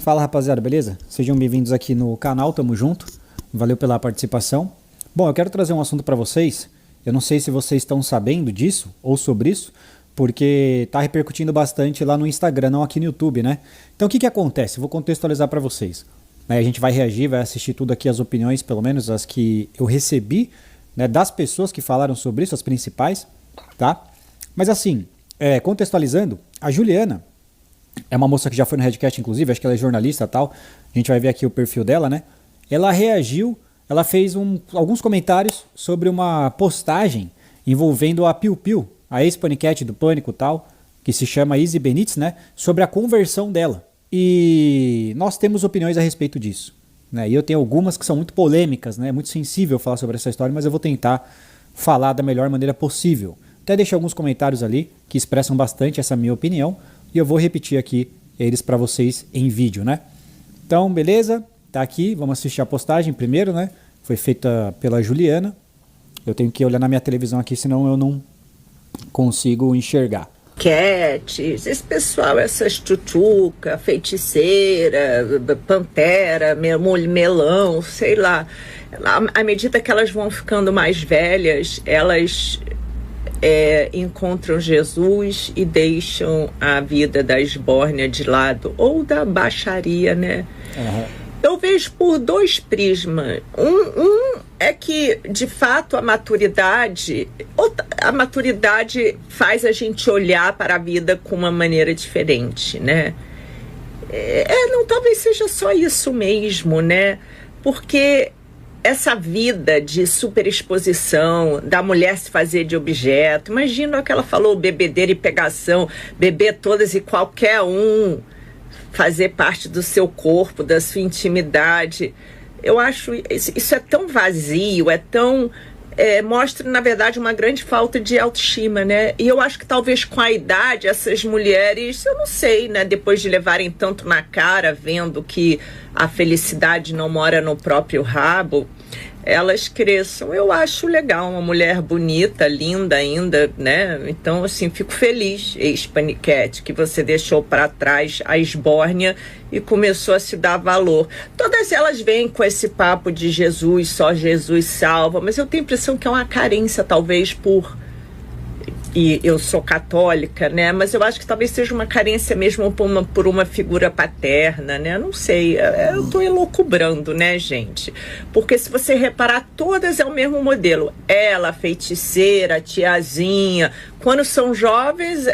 Fala rapaziada, beleza? Sejam bem-vindos aqui no canal, tamo junto. Valeu pela participação. Bom, eu quero trazer um assunto para vocês. Eu não sei se vocês estão sabendo disso ou sobre isso, porque tá repercutindo bastante lá no Instagram, não aqui no YouTube, né? Então o que acontece? Vou contextualizar para vocês. A gente vai reagir, vai assistir tudo aqui, as opiniões, pelo menos as que eu recebi, né, das pessoas que falaram sobre isso, as principais, tá? Mas assim, contextualizando, a Juliana é uma moça que já foi no Redcast, inclusive, acho que ela é jornalista e tal, a gente vai ver aqui o perfil dela, né? Ela reagiu, ela fez alguns comentários sobre uma postagem envolvendo a Piu Piu, a ex-paniquete do Pânico e tal, que se chama Izzy Benítez, né? Sobre a conversão dela. E nós temos opiniões a respeito disso, né? E eu tenho algumas que são muito polêmicas, né? É muito sensível falar sobre essa história, mas eu vou tentar falar da melhor maneira possível. Até deixei alguns comentários ali que expressam bastante essa minha opinião e eu vou repetir aqui eles para vocês em vídeo, né? Então, beleza? Tá aqui, vamos assistir a postagem primeiro, né? Foi feita pela Juliana. Eu tenho que olhar na minha televisão aqui, senão eu não consigo enxergar. Cats, esse pessoal, essas tchutchuca, feiticeira, pantera, melão, sei lá. À medida que elas vão ficando mais velhas, elas encontram Jesus e deixam a vida da esbórnia de lado, ou da baixaria, né? Uhum. Eu vejo por dois prismas. Um é que, de fato, a maturidade faz a gente olhar para a vida com uma maneira diferente, né? Não, talvez seja só isso mesmo, né? Porque essa vida de superexposição, da mulher se fazer de objeto, imagina o que ela falou, bebedeira e pegação, beber todas e qualquer um, fazer parte do seu corpo, da sua intimidade. Eu acho isso é tão vazio, mostra, na verdade, uma grande falta de autoestima, né? E eu acho que talvez com a idade, essas mulheres, eu não sei, né? Depois de levarem tanto na cara, vendo que a felicidade não mora no próprio rabo, elas cresçam. Eu acho legal, uma mulher bonita, linda ainda, né? Então, assim, fico feliz, ex-paniquete, que você deixou para trás a esbórnia e começou a se dar valor. Todas elas vêm com esse papo de Jesus, só Jesus salva, mas eu tenho a impressão que é uma carência, talvez, e eu sou católica, né? Mas eu acho que talvez seja uma carência mesmo por uma figura paterna, né? Não sei, eu tô elucubrando, né, gente? Porque se você reparar, todas é o mesmo modelo. Ela, a feiticeira, a tiazinha. Quando são jovens,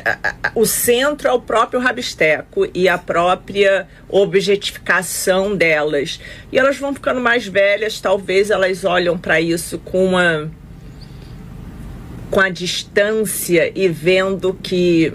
o centro é o próprio rabisteco e a própria objetificação delas. E elas vão ficando mais velhas, talvez elas olham para isso com a distância e vendo que,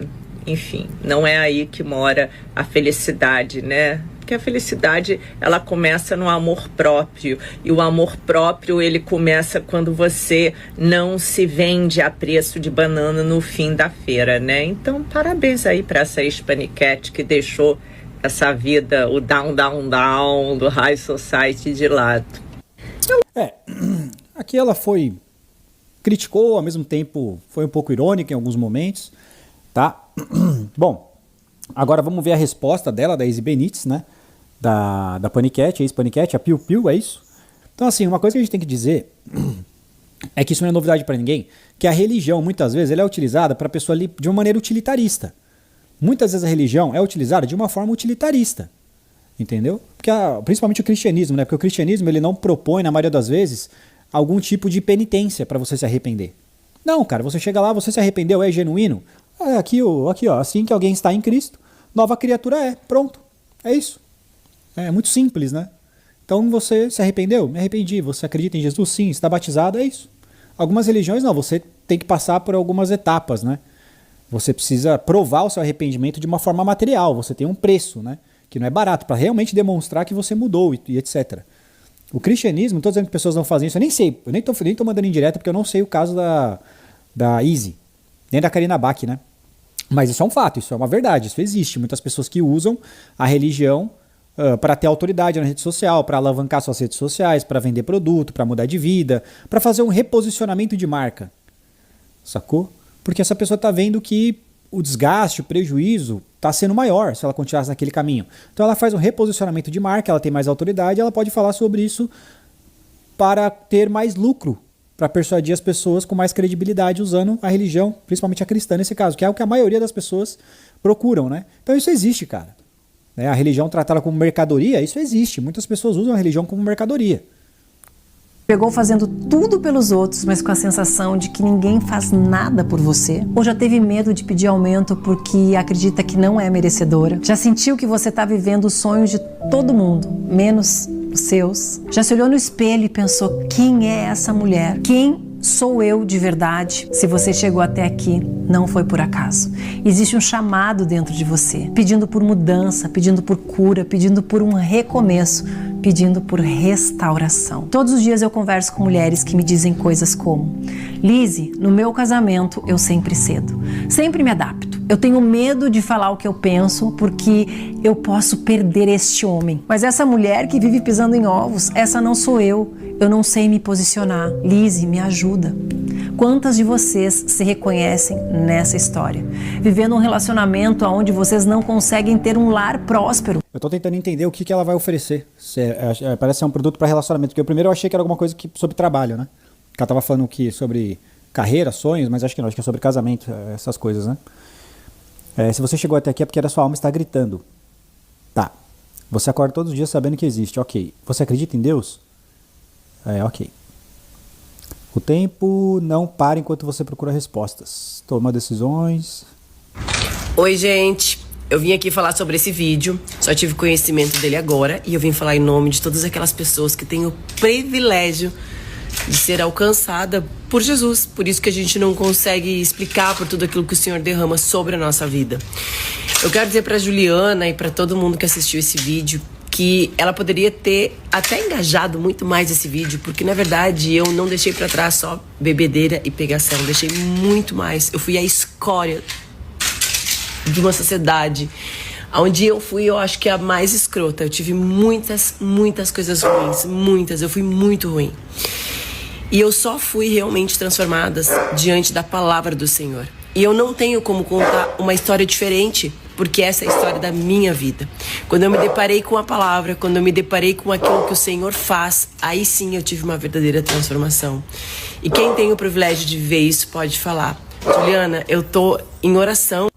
enfim, não é aí que mora a felicidade, né? Porque a felicidade, ela começa no amor próprio. E o amor próprio, ele começa quando você não se vende a preço de banana no fim da feira, né? Então, parabéns aí para essa ex-paniquete que deixou essa vida, o down do High Society de lado. Aqui ela criticou, ao mesmo tempo foi um pouco irônica em alguns momentos, tá? Bom, agora vamos ver a resposta dela, da Izzy Benítez, né? Da paniquete, ex-paniquete, a Piu Piu, é isso? Então, assim, uma coisa que a gente tem que dizer é que isso não é novidade para ninguém, que a religião, muitas vezes, ela é utilizada para a pessoa ali de uma maneira utilitarista. Muitas vezes a religião é utilizada de uma forma utilitarista, entendeu? Porque principalmente o cristianismo, né? Porque o cristianismo, ele não propõe, na maioria das vezes, algum tipo de penitência para você se arrepender. Não, cara, você chega lá, você se arrependeu, é genuíno. Aqui, ó, assim que alguém está em Cristo, nova criatura é, pronto. É isso. É muito simples, né? Então você se arrependeu? Me arrependi. Você acredita em Jesus? Sim. Está batizado? É isso. Algumas religiões não, você tem que passar por algumas etapas, né? Você precisa provar o seu arrependimento de uma forma material, você tem um preço, né? Que não é barato, para realmente demonstrar que você mudou e etc. O cristianismo, não estou dizendo que pessoas não fazem isso, eu nem sei, eu nem tô mandando indireta porque eu não sei o caso da Izzy, nem da Karina Bach, né? Mas isso é um fato, isso é uma verdade, isso existe. Muitas pessoas que usam a religião para ter autoridade na rede social, para alavancar suas redes sociais, para vender produto, para mudar de vida, para fazer um reposicionamento de marca. Sacou? Porque essa pessoa está vendo que o desgaste, o prejuízo estar sendo maior se ela continuasse naquele caminho. Então ela faz um reposicionamento de marca, ela tem mais autoridade, ela pode falar sobre isso para ter mais lucro, para persuadir as pessoas com mais credibilidade usando a religião, principalmente a cristã nesse caso, que é o que a maioria das pessoas procuram, né? Então isso existe, cara. A religião tratada como mercadoria, isso existe. Muitas pessoas usam a religião como mercadoria. Pegou fazendo tudo pelos outros, mas com a sensação de que ninguém faz nada por você? Ou já teve medo de pedir aumento porque acredita que não é merecedora? Já sentiu que você está vivendo os sonhos de todo mundo, menos os seus? Já se olhou no espelho e pensou, quem é essa mulher? Quem sou eu de verdade? Se você chegou até aqui, não foi por acaso. Existe um chamado dentro de você, pedindo por mudança, pedindo por cura, pedindo por um recomeço, pedindo por restauração. Todos os dias eu converso com mulheres que me dizem coisas como: Lizzy, no meu casamento eu sempre cedo, sempre me adapto. Eu tenho medo de falar o que eu penso porque eu posso perder este homem. Mas essa mulher que vive pisando em ovos, essa não sou eu. Eu não sei me posicionar. Lizzy, me ajuda. Quantas de vocês se reconhecem nessa história? Vivendo um relacionamento onde vocês não conseguem ter um lar próspero. Eu tô tentando entender o que ela vai oferecer. Parece ser um produto para relacionamento. Porque eu primeiro achei que era alguma coisa sobre trabalho, né? Ela tava falando que sobre carreira, sonhos, mas acho que não. Acho que é sobre casamento, essas coisas, né? Se você chegou até aqui é porque a sua alma está gritando. Tá. Você acorda todos os dias sabendo que existe. Ok. Você acredita em Deus? Ok. O tempo não para enquanto você procura respostas. Toma decisões. Oi, gente. Eu vim aqui falar sobre esse vídeo. Só tive conhecimento dele agora. E eu vim falar em nome de todas aquelas pessoas que têm o privilégio de ser alcançada por Jesus. Por isso que a gente não consegue explicar por tudo aquilo que o Senhor derrama sobre a nossa vida. Eu quero dizer pra Juliana e pra todo mundo que assistiu esse vídeo que ela poderia ter até engajado muito mais esse vídeo, porque na verdade eu não deixei pra trás só bebedeira e pegação, deixei muito mais. Eu fui a escória de uma sociedade onde eu acho que a mais escrota. Eu tive muitas coisas ruins, muitas, eu fui muito ruim. E eu só fui realmente transformada diante da palavra do Senhor. E eu não tenho como contar uma história diferente, porque essa é a história da minha vida. Quando eu me deparei com a palavra, quando eu me deparei com aquilo que o Senhor faz, aí sim eu tive uma verdadeira transformação. E quem tem o privilégio de viver isso pode falar: Juliana, eu tô em oração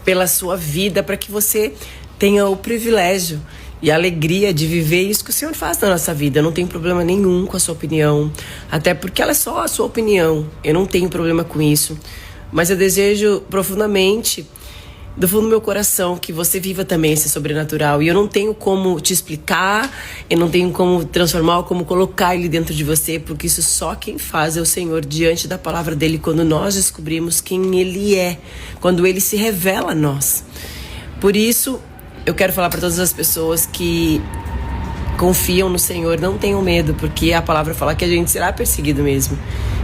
pela sua vida, para que você tenha o privilégio e a alegria de viver isso que o Senhor faz na nossa vida. Eu não tenho problema nenhum com a sua opinião, até porque ela é só a sua opinião. Eu não tenho problema com isso. Mas eu desejo profundamente, do fundo do meu coração, que você viva também esse sobrenatural. E eu não tenho como te explicar, eu não tenho como transformar ou como colocar ele dentro de você, porque isso só quem faz é o Senhor, diante da palavra dele, quando nós descobrimos quem ele é, quando ele se revela a nós. Por isso, eu quero falar para todas as pessoas que confiam no Senhor, não tenham medo, porque a palavra fala que a gente será perseguido mesmo.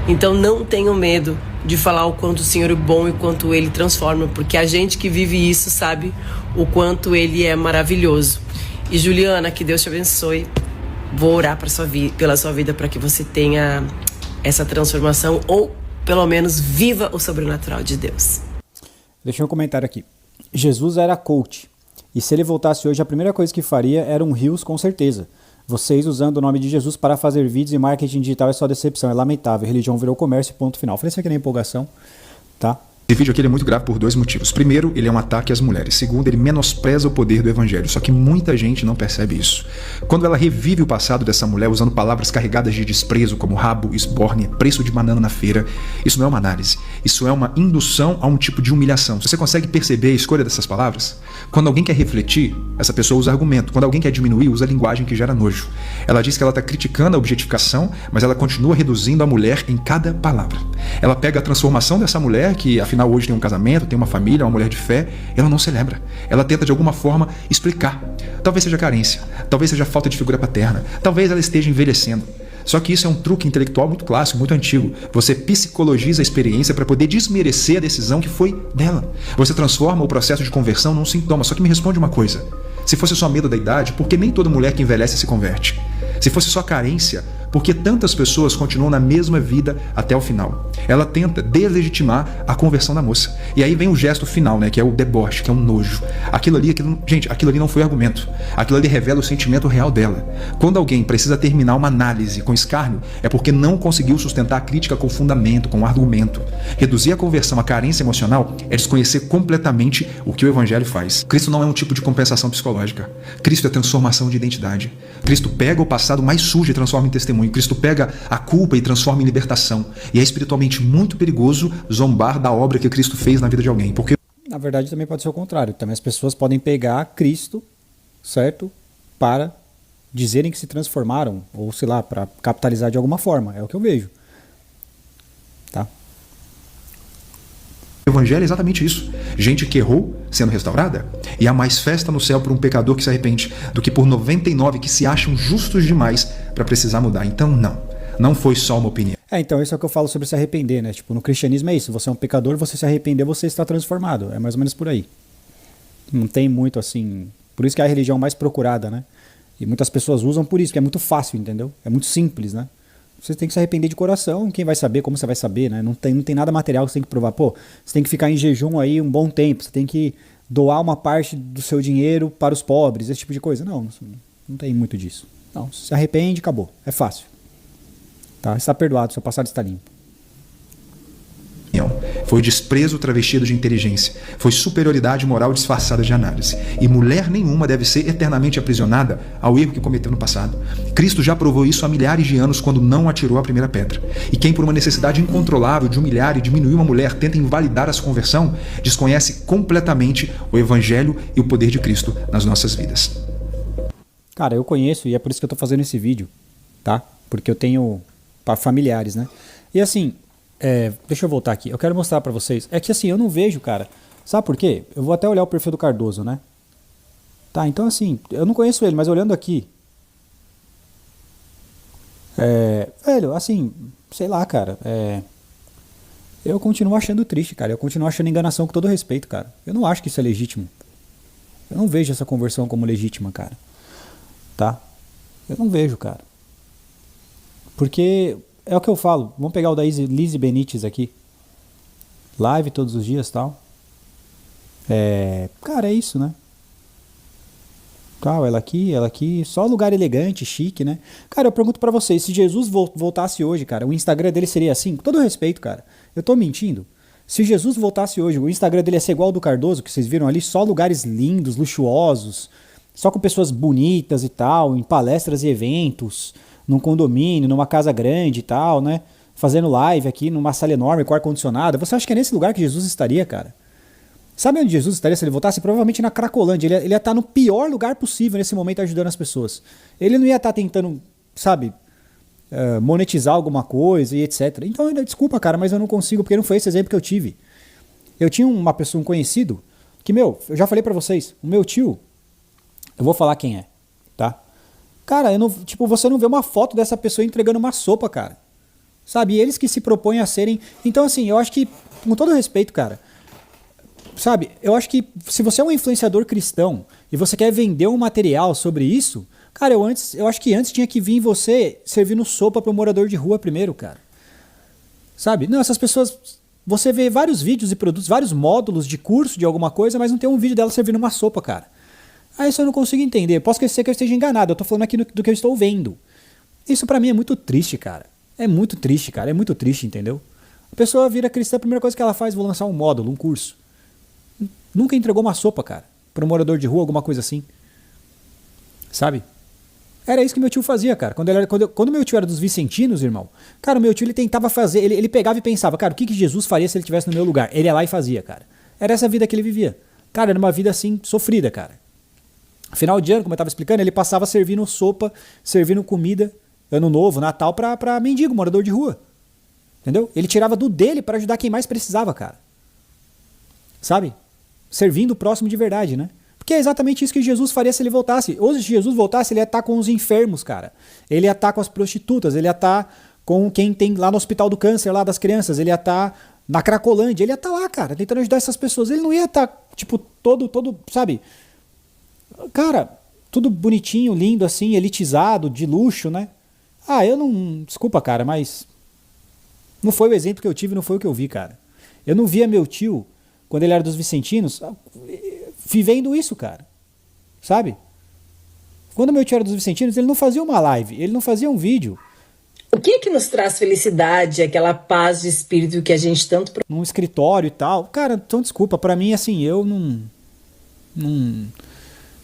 Então não tenham medo de falar o quanto o Senhor é bom e o quanto Ele transforma, porque a gente que vive isso sabe o quanto Ele é maravilhoso. E Juliana, que Deus te abençoe. Vou orar pela sua vida para que você tenha essa transformação, ou pelo menos viva o sobrenatural de Deus. Deixa um comentário aqui. Jesus era coach, e se ele voltasse hoje, a primeira coisa que faria era um Reels, com certeza. Vocês usando o nome de Jesus para fazer vídeos e marketing digital é só decepção, é lamentável. Religião virou comércio, ponto final. Falei isso aqui na empolgação, tá? Esse vídeo aqui ele é muito grave por dois motivos. Primeiro, ele é um ataque às mulheres. Segundo, ele menospreza o poder do evangelho. Só que muita gente não percebe isso. Quando ela revive o passado dessa mulher usando palavras carregadas de desprezo, como rabo, esbórnia, preço de banana na feira, isso não é uma análise. Isso é uma indução a um tipo de humilhação. Você consegue perceber a escolha dessas palavras? Quando alguém quer refletir, essa pessoa usa argumento. Quando alguém quer diminuir, usa linguagem que gera nojo. Ela diz que ela está criticando a objetificação, mas ela continua reduzindo a mulher em cada palavra. Ela pega a transformação dessa mulher, que afinal hoje tem um casamento, tem uma família, uma mulher de fé, ela não celebra. Ela tenta de alguma forma explicar. Talvez seja carência, talvez seja falta de figura paterna, talvez ela esteja envelhecendo. Só que isso é um truque intelectual muito clássico, muito antigo. Você psicologiza a experiência para poder desmerecer a decisão que foi dela. Você transforma o processo de conversão num sintoma. Só que me responde uma coisa: se fosse só medo da idade, por que nem toda mulher que envelhece se converte? Se fosse só carência, Por que tantas pessoas continuam na mesma vida até o final? Ela tenta deslegitimar a conversão da moça. E aí vem o gesto final, né, que é o deboche, que é um nojo. Aquilo ali não foi argumento. Aquilo ali revela o sentimento real dela. Quando alguém precisa terminar uma análise com escárnio, é porque não conseguiu sustentar a crítica com fundamento, com argumento. Reduzir a conversão à carência emocional é desconhecer completamente o que o Evangelho faz. Cristo não é um tipo de compensação psicológica. Cristo é transformação de identidade. Cristo pega o passado mais sujo e transforma em testemunho. Cristo pega a culpa e transforma em libertação. E é espiritualmente muito perigoso zombar da obra que Cristo fez na vida de alguém. Porque, na verdade, também pode ser o contrário. Também as pessoas podem pegar Cristo, certo? Para dizerem que se transformaram, ou sei lá, para capitalizar de alguma forma. É o que eu vejo. Tá? o Evangelho é exatamente isso. Gente que errou sendo restaurada. E há mais festa no céu por um pecador que se arrepende do que por 99 que se acham justos demais para precisar mudar. Então, não foi só uma opinião. Então isso é o que eu falo sobre se arrepender, né? Tipo, no cristianismo é isso. Você é um pecador, você se arrependeu, você está transformado. É mais ou menos por aí. Não tem muito assim... Por isso que é a religião mais procurada, né? E muitas pessoas usam por isso, que é muito fácil, entendeu? É muito simples, né? Você tem que se arrepender de coração, quem vai saber, como você vai saber, né? Não tem nada material que você tem que provar. Pô, você tem que ficar em jejum aí um bom tempo, você tem que doar uma parte do seu dinheiro para os pobres, esse tipo de coisa. Não tem muito disso. Não, se arrepende, acabou. É fácil. Tá? Está perdoado, seu passado está limpo. Foi desprezo travestido de inteligência. Foi superioridade moral disfarçada de análise. E mulher nenhuma deve ser eternamente aprisionada ao erro que cometeu no passado. Cristo já provou isso há milhares de anos quando não atirou a primeira pedra. E quem por uma necessidade incontrolável de humilhar e diminuir uma mulher tenta invalidar a sua conversão, desconhece completamente o Evangelho e o poder de Cristo nas nossas vidas. Cara, eu conheço e é por isso que eu tô fazendo esse vídeo, tá? Porque eu tenho familiares, né? E assim... deixa eu voltar aqui. Eu quero mostrar pra vocês. É que assim, eu não vejo, cara. Sabe por quê? Eu vou até olhar o perfil do Cardoso, né? Tá, então assim, eu não conheço ele, mas olhando aqui. Velho, assim, sei lá, cara. Eu continuo achando triste, cara. Eu continuo achando enganação com todo respeito, cara. Eu não acho que isso é legítimo. Eu não vejo essa conversão como legítima, cara. Tá? Eu não vejo, cara. Porque... é o que eu falo. Vamos pegar o da Lizzie Benítez aqui. Live todos os dias e tal. Cara, é isso, né? Tal, ela aqui. Só lugar elegante, chique, né? Cara, eu pergunto pra vocês. Se Jesus voltasse hoje, cara, o Instagram dele seria assim? Com todo respeito, cara. Eu tô mentindo? Se Jesus voltasse hoje, o Instagram dele ia ser igual ao do Cardoso, que vocês viram ali. Só lugares lindos, luxuosos. Só com pessoas bonitas e tal. Em palestras e eventos. Num condomínio, numa casa grande e tal, né? Fazendo live aqui numa sala enorme com ar-condicionado. Você acha que é nesse lugar que Jesus estaria, cara? Sabe onde Jesus estaria se ele voltasse? Provavelmente na Cracolândia. Ele ia estar no pior lugar possível nesse momento ajudando as pessoas. Ele não ia estar tentando, sabe, monetizar alguma coisa e etc. Então, desculpa, cara, mas eu não consigo, porque não foi esse exemplo que eu tive. Eu tinha uma pessoa, um conhecido, que, eu já falei pra vocês, o meu tio, eu vou falar quem é, tá? Cara, você não vê uma foto dessa pessoa entregando uma sopa, cara. Sabe? E eles que se propõem a serem... Então, assim, eu acho que, com todo respeito, cara, sabe? Eu acho que se você é um influenciador cristão e você quer vender um material sobre isso, cara, eu acho que antes tinha que vir você servindo sopa para o morador de rua primeiro, cara. Sabe? Não, essas pessoas... Você vê vários vídeos e produtos, vários módulos de curso de alguma coisa, mas não tem um vídeo dela servindo uma sopa, cara. Isso eu não consigo entender. Posso ser que eu esteja enganado. Eu tô falando aqui do que eu estou vendo. Isso pra mim é muito triste, cara. É muito triste, cara. É muito triste, entendeu? A pessoa vira cristã, a primeira coisa que ela faz, vou lançar um módulo, um curso. Nunca entregou uma sopa, cara. Pra um morador de rua, alguma coisa assim. Sabe? Era isso que meu tio fazia, cara. Quando meu tio era dos Vicentinos, irmão, cara, o meu tio ele tentava fazer, ele pegava e pensava, cara, o que Jesus faria se ele estivesse no meu lugar? Ele ia lá e fazia, cara. Era essa vida que ele vivia. Cara, era uma vida assim, sofrida, cara. Final de ano, como eu estava explicando, ele passava servindo sopa, servindo comida, ano novo, Natal, pra mendigo, morador de rua. Entendeu? Ele tirava do dele para ajudar quem mais precisava, cara. Sabe? Servindo o próximo de verdade, né? Porque é exatamente isso que Jesus faria se ele voltasse. Hoje, se Jesus voltasse, ele ia estar com os enfermos, cara. Ele ia estar com as prostitutas, ele ia estar com quem tem lá no Hospital do Câncer, lá das crianças, ele ia estar na Cracolândia, ele ia estar lá, cara, tentando ajudar essas pessoas. Ele não ia estar, tipo, todo, sabe... Cara, tudo bonitinho, lindo assim, elitizado, de luxo, né? Ah, eu não... Desculpa, cara, mas... Não foi o exemplo que eu tive, não foi o que eu vi, cara. Eu não via meu tio, quando ele era dos Vicentinos, vivendo isso, cara. Sabe? Quando meu tio era dos Vicentinos, ele não fazia uma live, ele não fazia um vídeo. O que é que nos traz felicidade, aquela paz de espírito que a gente tanto... Num escritório e tal. Cara, então desculpa, pra mim, assim, eu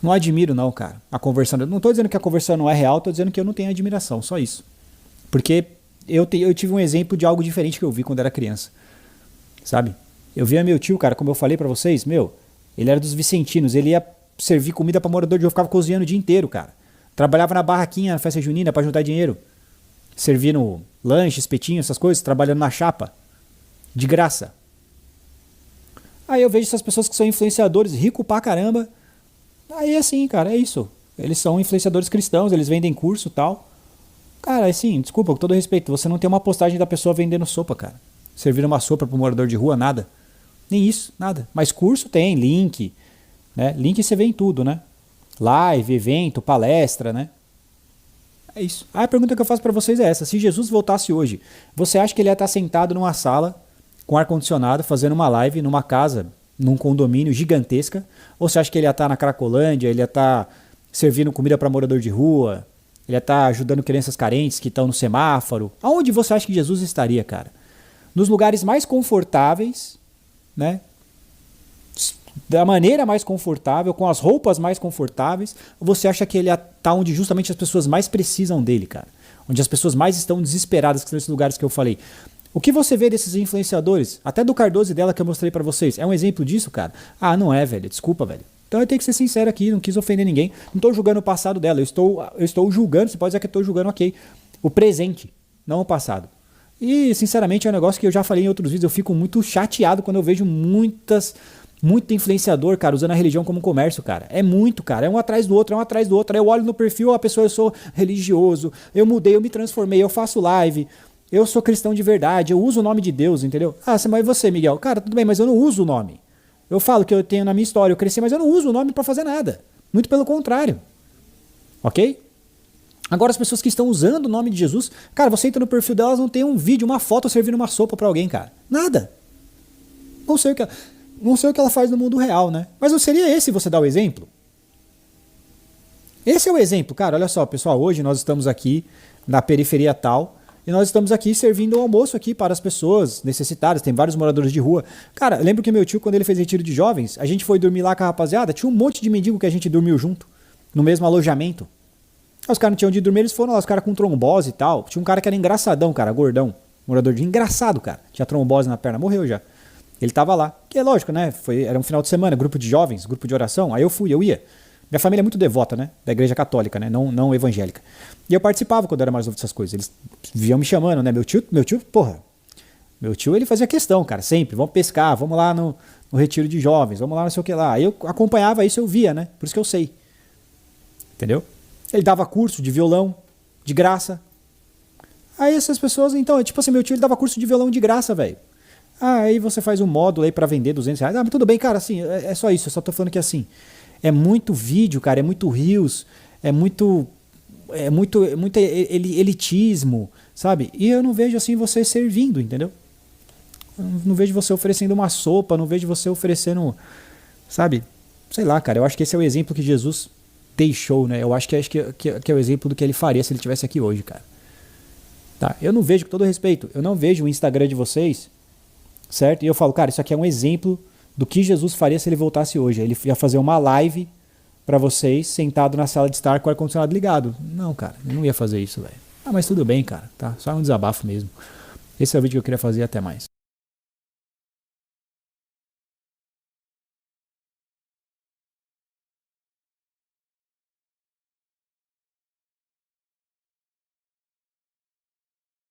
não admiro não, cara, a conversão. Eu não tô dizendo que a conversão não é real, tô dizendo que eu não tenho admiração, só isso. Porque eu tive um exemplo de algo diferente que eu vi quando era criança. Sabe? Eu via meu tio, cara, como eu falei pra vocês, ele era dos Vicentinos, ele ia servir comida pra morador de rua, ficava cozinhando o dia inteiro, cara. Trabalhava na barraquinha, na festa junina pra juntar dinheiro. Servindo lanche, espetinho, essas coisas, trabalhando na chapa. De graça. Aí eu vejo essas pessoas que são influenciadores, rico pra caramba. Aí assim, cara, é isso. Eles são influenciadores cristãos, eles vendem curso e tal. Cara, assim, desculpa, com todo respeito, você não tem uma postagem da pessoa vendendo sopa, cara. Servir uma sopa pro morador de rua, nada. Nem isso, nada. Mas curso tem, link, né? Link você vê em tudo, né? Live, evento, palestra, né? É isso. A pergunta que eu faço pra vocês é essa. Se Jesus voltasse hoje, você acha que ele ia estar sentado numa sala com ar-condicionado, fazendo uma live numa casa, num condomínio gigantesca? Ou você acha que ele ia estar na Cracolândia, ele ia estar servindo comida para morador de rua, ele ia estar ajudando crianças carentes que estão no semáforo? Aonde você acha que Jesus estaria, cara? Nos lugares mais confortáveis, né? Da maneira mais confortável, com as roupas mais confortáveis, ou você acha que ele ia estar onde justamente as pessoas mais precisam dele, cara? Onde as pessoas mais estão desesperadas, que são esses lugares que eu falei. O que você vê desses influenciadores, até do Cardoso e dela que eu mostrei pra vocês, é um exemplo disso, cara? Ah, não é, velho, desculpa, velho. Então eu tenho que ser sincero aqui, não quis ofender ninguém, não tô julgando o passado dela, eu estou julgando, você pode dizer que eu tô julgando, ok, o presente, não o passado. E, sinceramente, é um negócio que eu já falei em outros vídeos, eu fico muito chateado quando eu vejo muito influenciador, cara, usando a religião como comércio, cara. É muito, cara, é um atrás do outro, é um atrás do outro. Aí eu olho no perfil, a pessoa, eu sou religioso, eu mudei, eu me transformei, eu faço live, eu sou cristão de verdade, eu uso o nome de Deus, entendeu? Ah, mas você, Miguel? Cara, tudo bem, mas eu não uso o nome. Eu falo que eu tenho na minha história, eu cresci, mas eu não uso o nome pra fazer nada. Muito pelo contrário. Ok? Agora as pessoas que estão usando o nome de Jesus, cara, você entra no perfil delas, não tem um vídeo, uma foto servindo uma sopa pra alguém, cara. Nada. Não sei o que ela faz no mundo real, né? Mas não seria esse você dar o exemplo? Esse é o exemplo, cara. Olha só, pessoal, hoje nós estamos aqui na periferia tal, e nós estamos aqui servindo o almoço aqui para as pessoas necessitadas, tem vários moradores de rua. Cara, lembro que meu tio, quando ele fez retiro de jovens, a gente foi dormir lá com a rapaziada, tinha um monte de mendigo que a gente dormiu junto, no mesmo alojamento. Aí os caras não tinham onde dormir, eles foram lá, os caras com trombose e tal. Tinha um cara que era engraçadão, cara, gordão, morador de engraçado, cara. Tinha trombose na perna, morreu já. Ele tava lá. Que é lógico, né? Era um final de semana, grupo de jovens, grupo de oração. Aí eu ia. Minha família é muito devota, né? Da igreja católica, né? Não evangélica. E eu participava quando eu era mais novo dessas coisas. Eles vinham me chamando, né? Meu tio, porra. Meu tio, ele fazia questão, cara, sempre. Vamos pescar, vamos lá no retiro de jovens, vamos lá não sei o que lá. Aí eu acompanhava isso, eu via, né? Por isso que eu sei. Entendeu? Ele dava curso de violão, de graça. Aí essas pessoas, então, tipo assim, meu tio, ele dava curso de violão de graça, velho. Ah, aí você faz um módulo aí pra vender R$200. Ah, mas tudo bem, cara, assim, é só isso, eu só tô falando que assim, é muito vídeo, cara, é muito reels, é muito elitismo, sabe? E eu não vejo assim você servindo, entendeu? Eu não vejo você oferecendo uma sopa, não vejo você oferecendo, sabe? Sei lá, cara, eu acho que esse é o exemplo que Jesus deixou, né? Eu acho que é o exemplo do que ele faria se ele estivesse aqui hoje, cara. Tá? Eu não vejo, com todo respeito, eu não vejo o Instagram de vocês, certo? E eu falo, cara, isso aqui é um exemplo do que Jesus faria se ele voltasse hoje. Ele ia fazer uma live pra vocês, sentado na sala de estar com o ar-condicionado ligado. Não, cara, eu não ia fazer isso, velho. Ah, mas tudo bem, cara, tá? Só um desabafo mesmo. Esse é o vídeo que eu queria fazer, até mais.